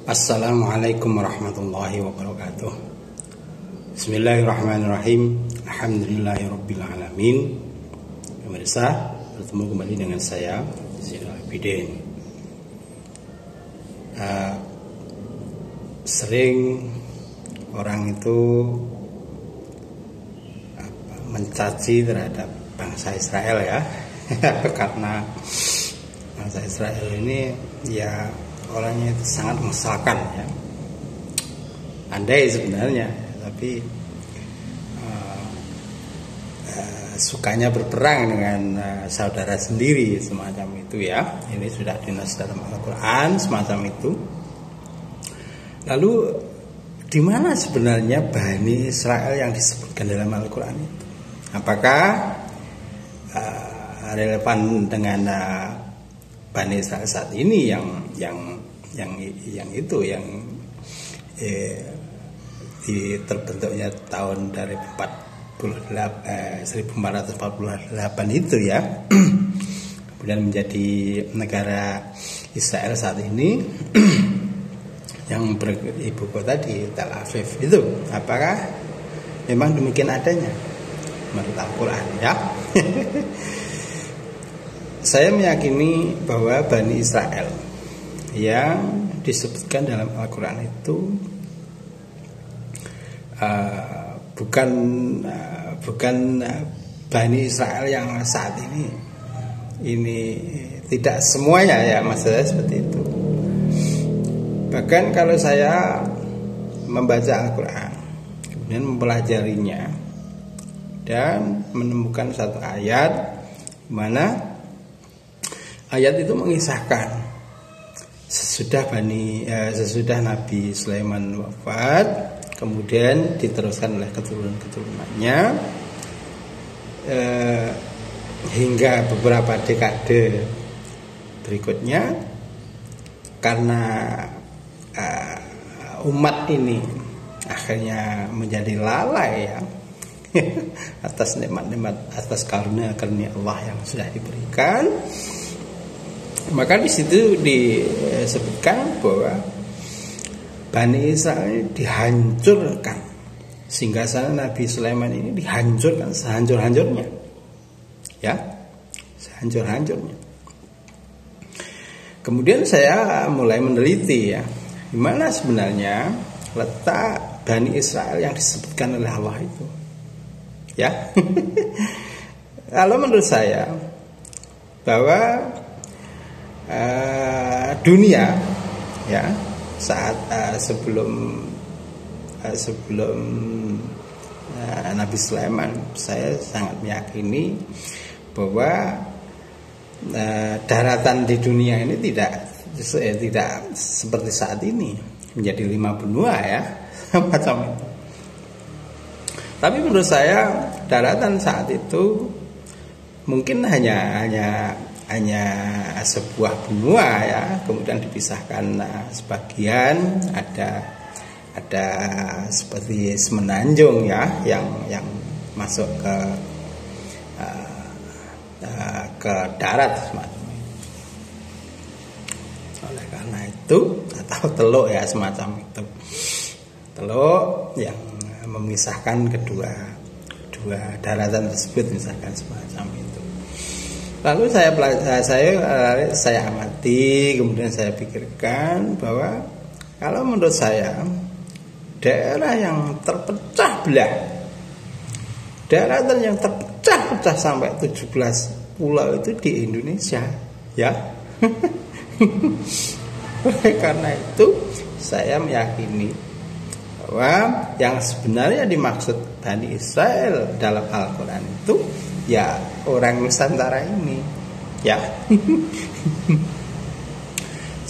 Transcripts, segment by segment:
Assalamualaikum warahmatullahi wabarakatuh. Bismillahirrahmanirrahim. Alhamdulillahirabbil alamin. Pemirsa, bertemu kembali dengan saya Zainal Abidin. Sering orang itu mencaci terhadap bangsa Israel ya. Karena bangsa Israel ini ya orangnya itu sangat mengesalkan ya. Andai sebenarnya, tapi sukanya berperang dengan saudara sendiri semacam itu ya. Ini sudah dinas dalam Al-Quran semacam itu. Lalu di mana sebenarnya Bani Israel yang disebutkan dalam Al-Quran itu? Apakah relevan dengan Bani Israel saat ini yang terbentuknya tahun dari 1448 itu ya, kemudian menjadi negara Israel saat ini yang beribu kota di Tel Aviv itu. Apakah memang demikian adanya menurut Al-Quran ya? Saya meyakini bahwa Bani Israel yang disebutkan dalam Al-Quran itu bukan Bani Israel yang saat ini tidak semuanya ya, maksudnya seperti itu. Bahkan kalau saya membaca Al-Quran kemudian mempelajarinya dan menemukan satu ayat mana ayat itu mengisahkan sesudah Nabi Sulaiman wafat, kemudian diteruskan oleh keturunan-keturunannya hingga beberapa dekade berikutnya, karena umat ini akhirnya menjadi lalai ya atas nikmat-nikmat, atas karunia-karunia Allah yang sudah diberikan. Maka di situ disebutkan bahwa Bani Israel dihancurkan, singgasana Nabi Sulaiman ini dihancurkan sehancur-hancurnya, ya, sehancur-hancurnya. Kemudian saya mulai meneliti ya, di mana sebenarnya letak Bani Israel yang disebutkan oleh Allah itu, ya. Kalau menurut saya bahwa dunia ya saat sebelum Nabi Sulaiman, saya sangat meyakini bahwa daratan di dunia ini tidak seperti saat ini menjadi 5 benua ya macam itu. Tapi menurut saya daratan saat itu mungkin hanya sebuah benua ya, kemudian dipisahkan sebagian ada seperti semenanjung ya yang masuk ke darat semacam itu. Oleh karena itu, atau teluk ya semacam itu, teluk yang memisahkan kedua daratan tersebut misalkan semacam itu. Lalu saya amati, kemudian saya pikirkan bahwa kalau menurut saya daerah yang terpecah belah, daratan yang terpecah-pecah sampai 17 pulau itu di Indonesia, ya. Karena itu saya meyakini bahwa yang sebenarnya dimaksud Bani Israel dalam Al-Quran itu ya orang Nusantara ini, ya.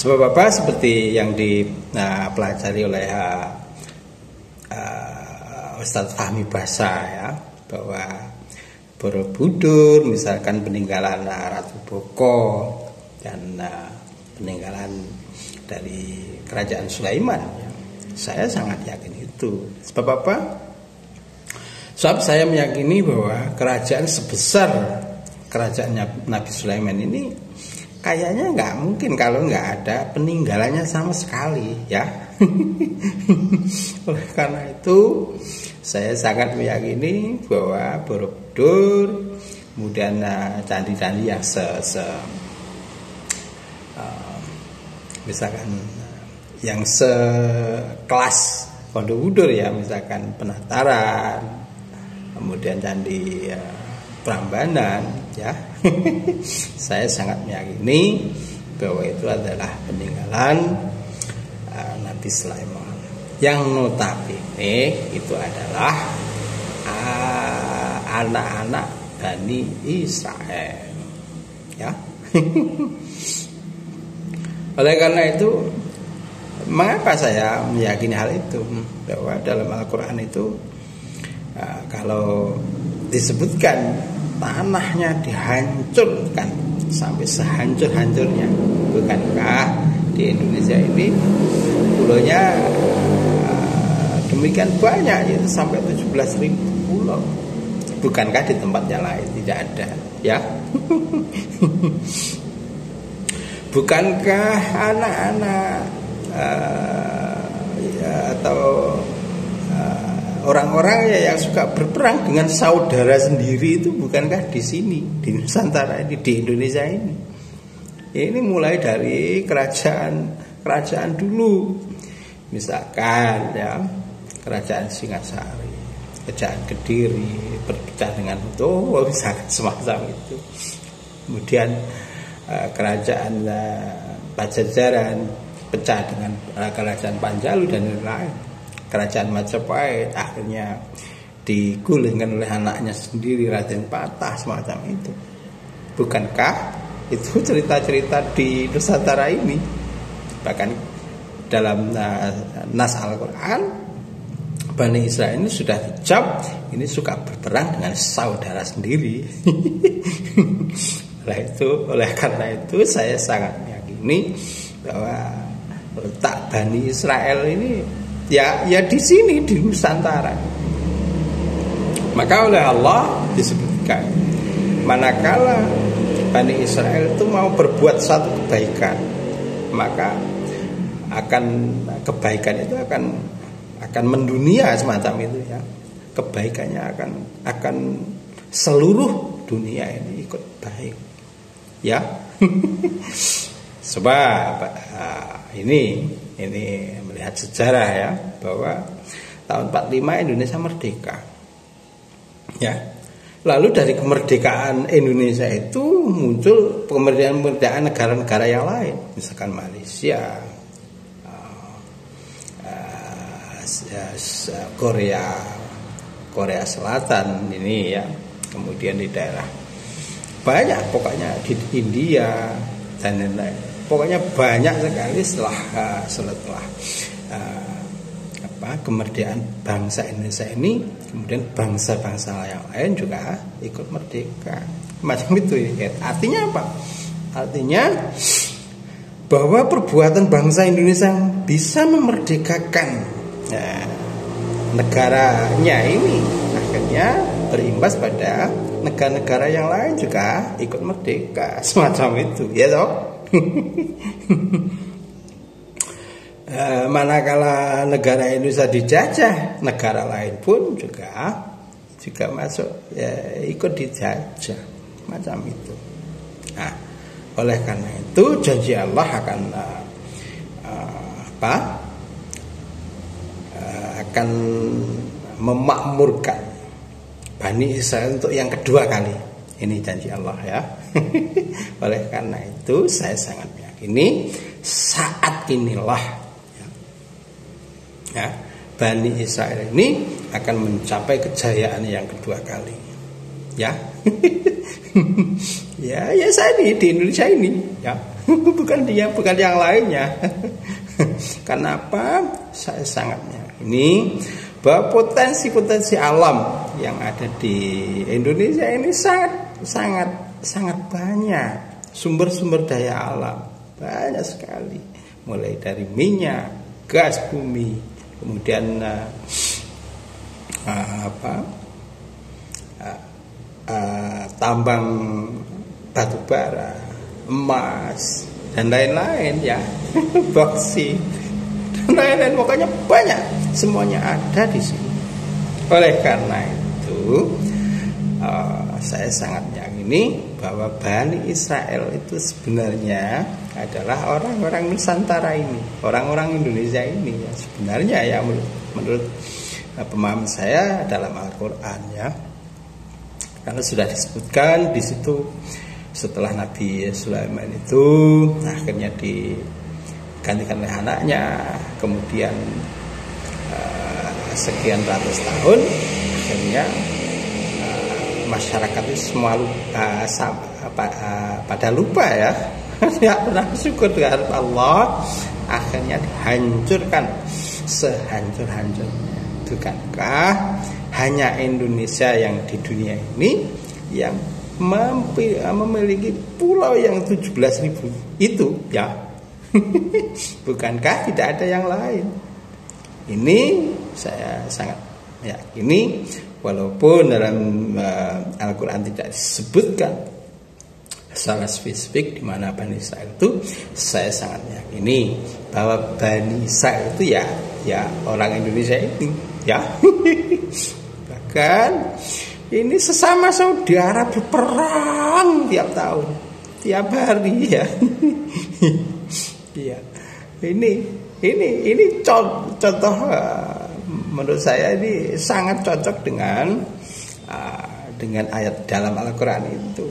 Sebab apa, seperti yang dipelajari oleh Ustadz Fahmi Basa ya, bahwa Borobudur misalkan peninggalan Ratu Boko dan peninggalan dari Kerajaan Sulaiman ya. Saya sangat yakin itu. Sebab apa? Sebab saya meyakini bahwa kerajaan sebesar kerajaannya Nabi Sulaiman ini kayaknya nggak mungkin kalau nggak ada peninggalannya sama sekali ya. Oleh karena itu saya sangat meyakini bahwa Borobudur, kemudian candi-candi yang misalkan yang sekelas Borobudur ya, misalkan Penataran, kemudian candi Prambanan ya. Saya sangat meyakini bahwa itu adalah peninggalan Nabi Sulaiman yang notabene itu adalah anak-anak Bani Israel ya. Oleh karena itu, mengapa saya meyakini hal itu? Bahwa dalam Al-Quran itu kalau disebutkan tanahnya dihancurkan sampai sehancur-hancurnya, bukankah di Indonesia ini pulaunya demikian banyak, yaitu sampai 17.000 pulau? Bukankah di tempatnya lain tidak ada ya? Bukankah anak-anak atau orang-orang yang suka berperang dengan saudara sendiri itu bukankah di sini, di Nusantara ini, di Indonesia ini? Ini mulai dari kerajaan dulu, misalkan ya kerajaan Singasari, kerajaan Kediri berpecah dengan misalkan semacam itu. Kemudian kerajaan Pajajaran pecah dengan kerajaan Panjalu dan lain-lain. Kerajaan Majapahit akhirnya digulingkan oleh anaknya sendiri, Raden Patah, semacam itu. Bukankah itu cerita-cerita di Nusantara ini? Bahkan dalam nas Al-Quran, Bani Israel ini sudah dicap ini suka berperang dengan saudara sendiri. Oleh karena itu saya sangat meyakini bahwa letak Bani Israel ini ya di sini, di Nusantara. Maka oleh Allah disebutkan, manakala Bani Israel itu mau berbuat satu kebaikan, maka kebaikan itu akan mendunia, semacam itu ya. Kebaikannya akan seluruh dunia ini ikut baik ya. Sebab ini melihat sejarah ya, bahwa tahun 45 Indonesia merdeka ya. Lalu dari kemerdekaan Indonesia itu muncul kemerdekaan negara-negara yang lain, misalkan Malaysia, Korea Selatan ini ya, kemudian di daerah banyak, pokoknya di India dan lain-lain. Pokoknya banyak sekali setelah kemerdekaan bangsa Indonesia ini, kemudian bangsa-bangsa yang lain juga ikut merdeka, macam itu ya. Artinya apa? Artinya bahwa perbuatan bangsa Indonesia yang bisa memerdekakan negaranya ini akhirnya berimbas pada negara-negara yang lain juga ikut merdeka, semacam itu ya toh. Manakala negara Indonesia dijajah, negara lain pun juga masuk ya, ikut dijajah, macam itu. Nah, oleh karena itu janji Allah akan akan memakmurkan Bani Israel untuk yang kedua kali. Ini janji Allah ya. Oleh karena itu saya sangat meyakini saat inilah ya, Bani Israel ini akan mencapai kejayaan yang kedua kali ya. ya saya di Indonesia ini ya. bukan yang lainnya. Kenapa saya sangat meyakini bahwa potensi alam yang ada di Indonesia ini sangat banyak. Sumber-sumber daya alam banyak sekali, mulai dari minyak, gas bumi, kemudian tambang batu bara, emas dan lain-lain ya, boksit dan lain-lain, pokoknya banyak, semuanya ada di sini. Oleh karena itu saya sangat meyakini bahwa Bani Israel itu sebenarnya adalah orang-orang Nusantara ini, orang-orang Indonesia ini ya, sebenarnya ya menurut pemahaman saya dalam Al-Quran ya. Karena sudah disebutkan di situ, setelah Nabi Sulaiman itu akhirnya digantikan oleh anaknya, kemudian sekian ratus tahun akhirnya masyarakat itu semua pada lupa ya, tidak pernah syukur dengan Allah, akhirnya dihancurkan sehancur-hancurnya. Bukankah hanya Indonesia yang di dunia ini yang memiliki pulau yang 17.000 itu ya? Bukankah tidak ada yang lain? Ini saya sangat meyakini, walaupun dalam Al-Quran tidak disebutkan secara spesifik di mana Bani Israel itu, saya sangat meyakini bahwa Bani Israel itu ya orang Indonesia ini ya. Bahkan ini sesama saudara berperang tiap tahun, tiap hari ya. Iya. Ini contoh menurut saya ini sangat cocok dengan ayat dalam Al-Quran itu,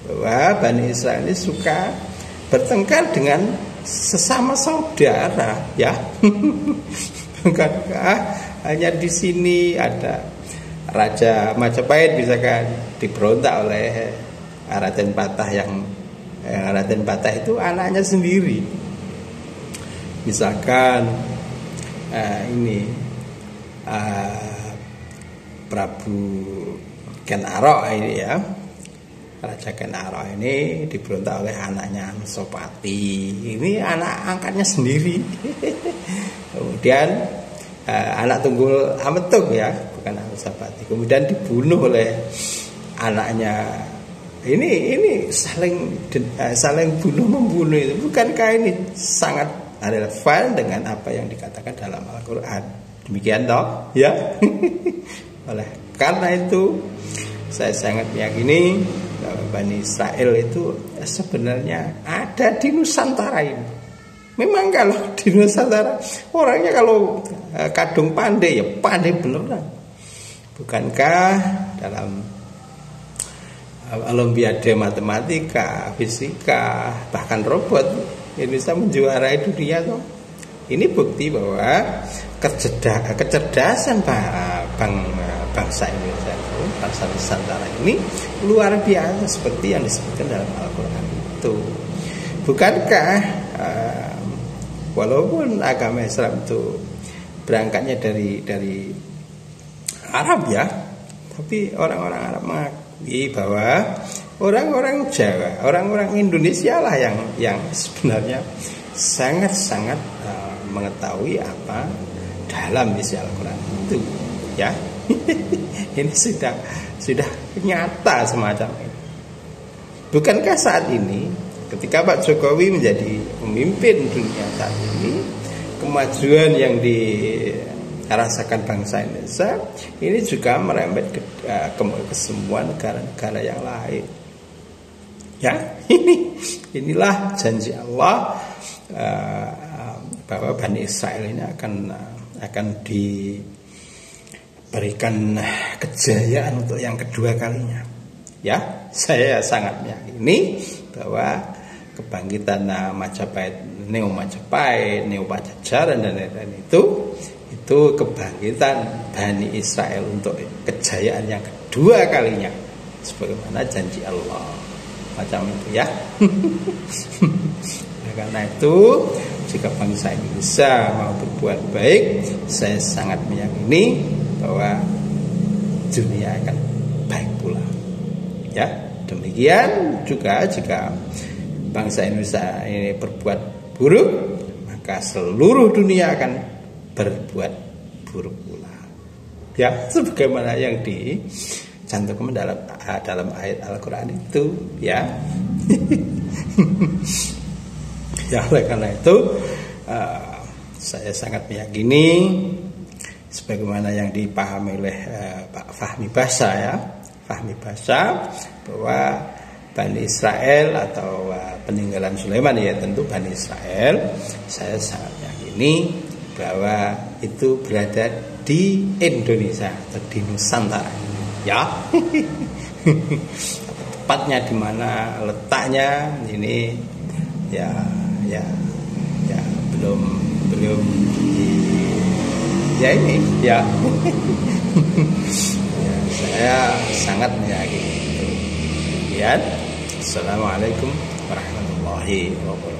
bahwa Bani Israel ini suka bertengkar dengan sesama saudara ya. Bukankah hanya di sini ada Raja Majapahit misalkan diberontak oleh Raden Patah, yang Raden Patah itu anaknya sendiri. Misalkan Prabu Ken Arok ini ya, Raja Ken Arok ini diberontak oleh anaknya Anusapati. Ini anak angkatnya sendiri. Kemudian anak tunggul Ametung ya, bukan Anusapati. Kemudian dibunuh oleh anaknya. Ini saling bunuh-membunuh itu. Bukankah ini sangat relevan dengan apa yang dikatakan dalam Al-Quran? Demikian toh ya. Oleh karena itu saya sangat meyakini bahwa Bani Israel itu sebenarnya ada di Nusantara ini. Memang kalau di Nusantara orangnya kalau kadung pandai ya pandai beneran. Bukankah dalam Olimpiade matematika, fisika, bahkan robot Indonesia menjuarai dunia toh? Ini bukti bahwa kecerdasan bangsa Indonesia itu, bangsa Nusantara ini luar biasa seperti yang disebutkan dalam Al-Quran itu. Bukankah walaupun agama Islam itu berangkatnya dari Arab ya, tapi orang-orang Arab mengakui bahwa orang-orang Jawa, orang-orang Indonesia lah yang sebenarnya sangat-sangat mengetahui apa dalam isi Al-Quran itu ya. Ini sudah nyata semacam ini. Bukankah saat ini ketika Pak Jokowi menjadi pemimpin dunia saat ini, kemajuan yang dirasakan bangsa Indonesia ini juga merembet ke semua negara-negara yang lain. Ya, inilah janji Allah bahwa Bani Israel ini akan diberikan kejayaan untuk yang kedua kalinya. Ya, saya sangat meyakini bahwa kebangkitan Majapahit, Neo Pajajaran dan lain-lain itu kebangkitan Bani Israel untuk kejayaan yang kedua kalinya, sebagaimana janji Allah macam itu ya. Karena itu jika bangsa Indonesia mau berbuat baik, saya sangat meyakini bahwa dunia akan baik pula. Ya, demikian juga jika bangsa Indonesia ini berbuat buruk, maka seluruh dunia akan berbuat buruk pula. Ya, sebagaimana yang dicantumkan dalam ayat Al-Quran itu, ya. Ya, oleh karena itu saya sangat meyakini sebagaimana yang dipahami oleh Pak Fahmi Basa ya, Fahmi Basa, bahwa Bani Israel atau peninggalan Sulaiman ya tentu Bani Israel, saya sangat yakini bahwa itu berada di Indonesia atau di Nusantara ya. Tepatnya di mana letaknya ini ya belum ya ini ya. Ya, saya sangat meyakini itu. Assalamualaikum warahmatullahi wabarakatuh.